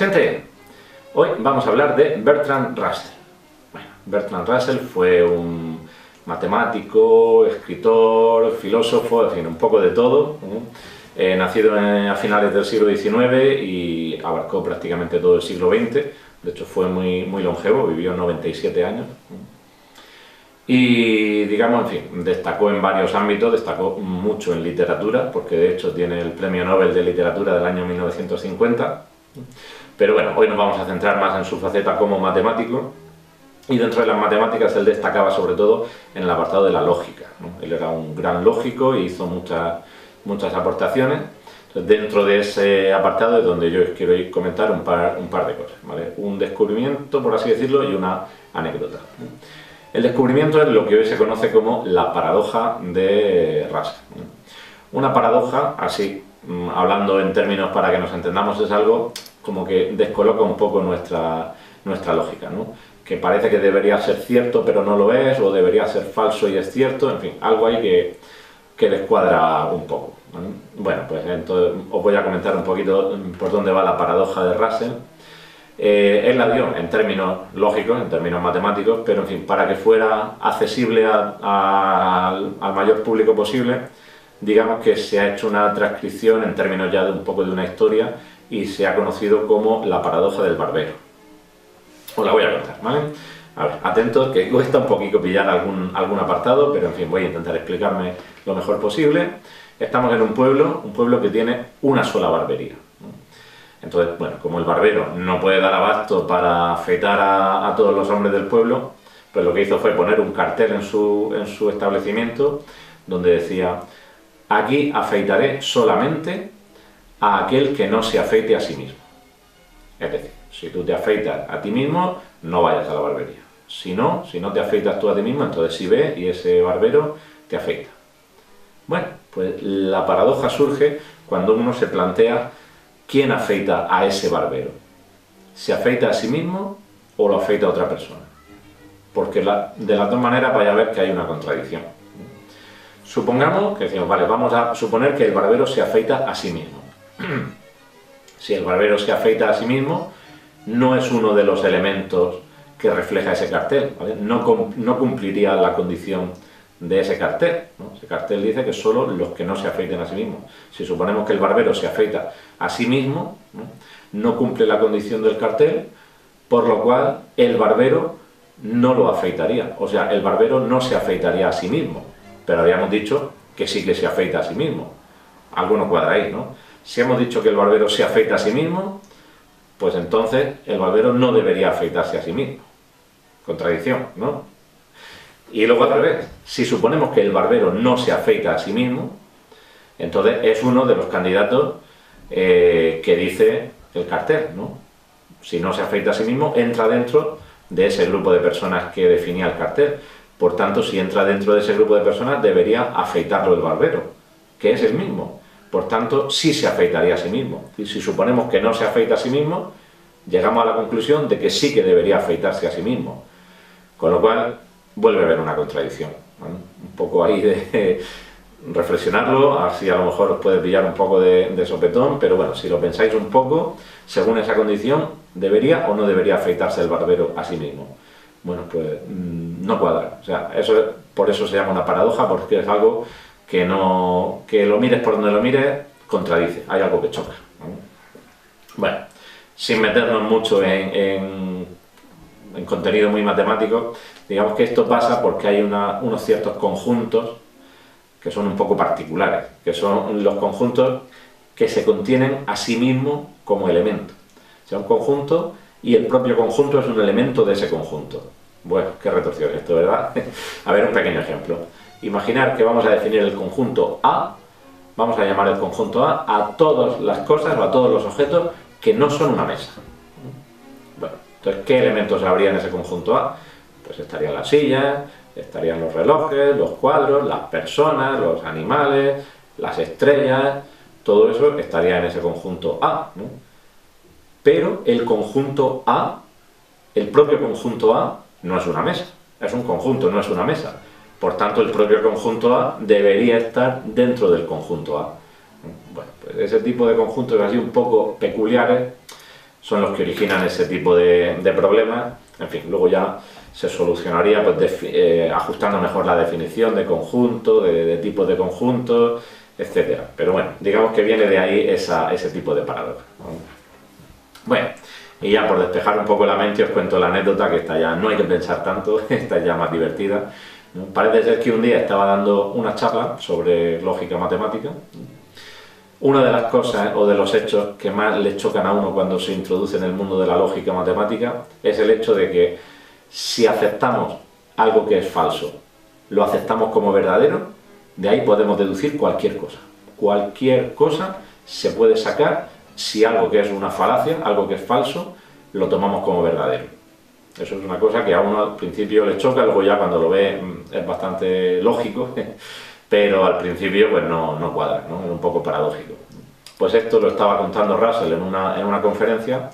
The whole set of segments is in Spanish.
gente, hoy vamos a hablar de Bertrand Russell. Bueno, Bertrand Russell fue un matemático, escritor, filósofo, en fin, un poco de todo. Nacido a finales del siglo XIX y abarcó prácticamente todo el siglo XX. De hecho fue muy longevo, vivió 97 años. Y digamos, en fin, destacó en varios ámbitos, destacó mucho en literatura, porque de hecho tiene el Premio Nobel de Literatura del año 1950. Pero bueno, hoy nos vamos a centrar más en su faceta como matemático. Y dentro de las matemáticas él destacaba sobre todo en el apartado de la lógica, ¿no? Él era un gran lógico y hizo muchas aportaciones. Entonces, dentro de ese apartado es donde yo quiero comentar un par de cosas, ¿vale? Un descubrimiento, por así decirlo, y una anécdota. El descubrimiento es lo que hoy se conoce como la paradoja de Russell. Una paradoja, así, hablando en términos para que nos entendamos, es algo como que descoloca un poco nuestra lógica, ¿no? Que parece que debería ser cierto pero no lo es, o debería ser falso y es cierto, en fin, algo ahí que descuadra un poco, ¿vale? Bueno, pues entonces os voy a comentar un poquito por dónde va la paradoja de Russell. Él la dio en términos lógicos, en términos matemáticos, pero en fin, para que fuera accesible al mayor público posible, digamos que se ha hecho una transcripción en términos ya de un poco de una historia y se ha conocido como la paradoja del barbero. Os la voy a contar, ¿vale? A ver, atentos, que cuesta un poquito pillar algún apartado, pero en fin, voy a intentar explicarme lo mejor posible. Estamos en un pueblo que tiene una sola barbería. Entonces, bueno, como el barbero no puede dar abasto para afeitar a todos los hombres del pueblo, pues lo que hizo fue poner un cartel en su establecimiento donde decía: aquí afeitaré solamente a aquel que no se afeite a sí mismo. Es decir, si tú te afeitas a ti mismo, no vayas a la barbería. Si no te afeitas tú a ti mismo, entonces sí ve y ese barbero te afeita. Bueno, pues la paradoja surge cuando uno se plantea quién afeita a ese barbero. ¿Se afeita a sí mismo o lo afeita a otra persona? Porque de las dos maneras vaya a ver que hay una contradicción. Supongamos que decimos, vale, vamos a suponer que el barbero se afeita a sí mismo. Si el barbero se afeita a sí mismo, no es uno de los elementos que refleja ese cartel, ¿vale? No cumpliría la condición de ese cartel, ¿no? Ese cartel dice que solo los que no se afeiten a sí mismos. Si suponemos que el barbero se afeita a sí mismo, no cumple la condición del cartel, por lo cual el barbero no lo afeitaría. O sea, el barbero no se afeitaría a sí mismo, pero habíamos dicho que sí que se afeita a sí mismo. Algo no cuadra ahí, ¿no? Si hemos dicho que el barbero se afeita a sí mismo, pues entonces el barbero no debería afeitarse a sí mismo. Contradicción, ¿no? Y luego al revés, si suponemos que el barbero no se afeita a sí mismo, entonces es uno de los candidatos que dice el cartel, ¿no? Si no se afeita a sí mismo, entra dentro de ese grupo de personas que definía el cartel. Por tanto, si entra dentro de ese grupo de personas, debería afeitarlo el barbero, que es el mismo. Por tanto, sí se afeitaría a sí mismo. Y si suponemos que no se afeita a sí mismo, llegamos a la conclusión de que sí que debería afeitarse a sí mismo. Con lo cual, vuelve a haber una contradicción, ¿vale? Un poco ahí de reflexionarlo, así a lo mejor os puede pillar un poco de sopetón, pero bueno, si lo pensáis un poco, según esa condición, ¿debería o no debería afeitarse el barbero a sí mismo? Bueno, pues no cuadra. O sea, por eso se llama una paradoja, porque es algo que lo mires por donde lo mires, contradice, hay algo que choca, ¿vale? Bueno, sin meternos mucho en contenido muy matemático, digamos que esto pasa porque hay unos ciertos conjuntos que son un poco particulares, que son los conjuntos que se contienen a sí mismos como elemento. O sea, un conjunto y el propio conjunto es un elemento de ese conjunto. Bueno, qué retorsión esto, ¿verdad? A ver, un pequeño ejemplo. Imaginar que vamos a definir el conjunto A, vamos a llamar el conjunto a todas las cosas o a todos los objetos que no son una mesa. Bueno, entonces, ¿qué elementos habría en ese conjunto A? Pues estarían las sillas, estarían los relojes, los cuadros, las personas, los animales, las estrellas, todo eso estaría en ese conjunto A, ¿no? Pero el conjunto A, el propio conjunto A, no es una mesa, es un conjunto, no es una mesa. Por tanto, el propio conjunto A debería estar dentro del conjunto A. Bueno, pues ese tipo de conjuntos así un poco peculiares son los que originan ese tipo de problemas. En fin, luego ya se solucionaría pues, ajustando mejor la definición de conjunto, de tipos de conjuntos, etcétera. Pero bueno, digamos que viene de ahí ese tipo de paradoja. Bueno, y ya por despejar un poco la mente os cuento la anécdota, que esta ya no hay que pensar tanto, esta ya más divertida. Parece ser que un día estaba dando una charla sobre lógica matemática. Una de las cosas o de los hechos que más le chocan a uno cuando se introduce en el mundo de la lógica matemática es el hecho de que si aceptamos algo que es falso, lo aceptamos como verdadero, de ahí podemos deducir cualquier cosa. Cualquier cosa se puede sacar si algo que es una falacia, algo que es falso, lo tomamos como verdadero. Eso es una cosa que a uno al principio le choca, luego ya cuando lo ve es bastante lógico, pero al principio pues no cuadra, ¿no? Es un poco paradójico. Pues esto lo estaba contando Russell en una conferencia,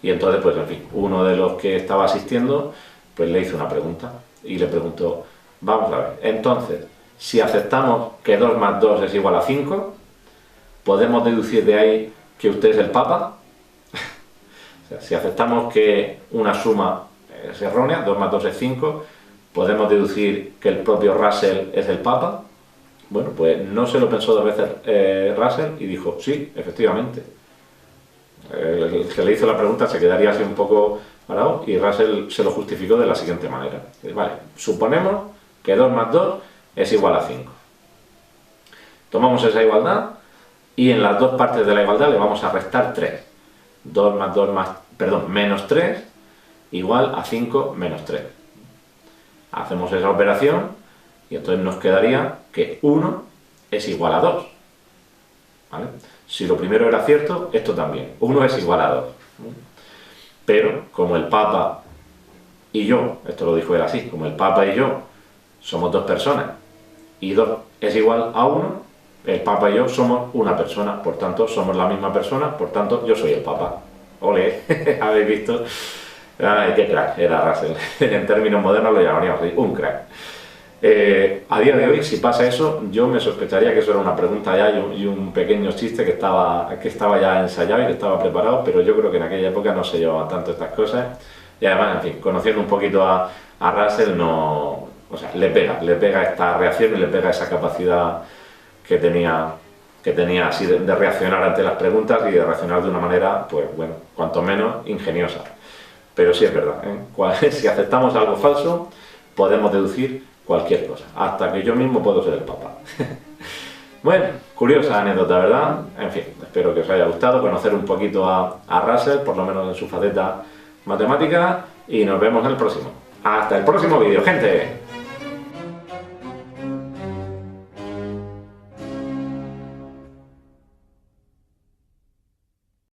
y entonces pues en fin, uno de los que estaba asistiendo pues le hizo una pregunta y le preguntó, vamos a ver, entonces, si aceptamos que 2 más 2 es igual a 5, ¿podemos deducir de ahí que usted es el Papa? O sea, si aceptamos que una suma es errónea, 2 más 2 es 5, ¿podemos deducir que el propio Russell es el Papa? Bueno, pues no se lo pensó 2 veces Russell y dijo, sí, efectivamente. El que le hizo la pregunta se quedaría así un poco parado y Russell se lo justificó de la siguiente manera. Vale, suponemos que 2 más 2 es igual a 5. Tomamos esa igualdad y en las dos partes de la igualdad le vamos a restar 3. 2 más 2 menos 3 igual a 5 menos 3. Hacemos esa operación y entonces nos quedaría que 1 es igual a 2. ¿Vale? Si lo primero era cierto, esto también. 1 es igual a 2. Pero como el Papa y yo, esto lo dijo él así, como el Papa y yo somos 2 personas y 2 es igual a 1, el Papa y yo somos una persona, por tanto somos la misma persona, por tanto yo soy el Papa. ¡Ole! ¿Habéis visto? ¡Ay, qué crack! Era Russell. En términos modernos lo llamaríamos así, un crack. A día de hoy, si pasa eso, yo me sospecharía que eso era una pregunta ya y un pequeño chiste que estaba ya ensayado y que estaba preparado, pero yo creo que en aquella época no se llevaban tanto estas cosas. Y además, en fin, conociendo un poquito a Russell, no, o sea, le pega esta reacción y le pega esa capacidad que tenía así de reaccionar ante las preguntas y de reaccionar de una manera, pues bueno, cuanto menos ingeniosa. Pero sí es verdad, ¿eh? Si aceptamos algo falso, podemos deducir cualquier cosa, hasta que yo mismo puedo ser el Papa. Bueno, curiosa anécdota, ¿verdad? En fin, espero que os haya gustado conocer un poquito a Russell, por lo menos en su faceta matemática, y nos vemos en el próximo. ¡Hasta el próximo vídeo, gente!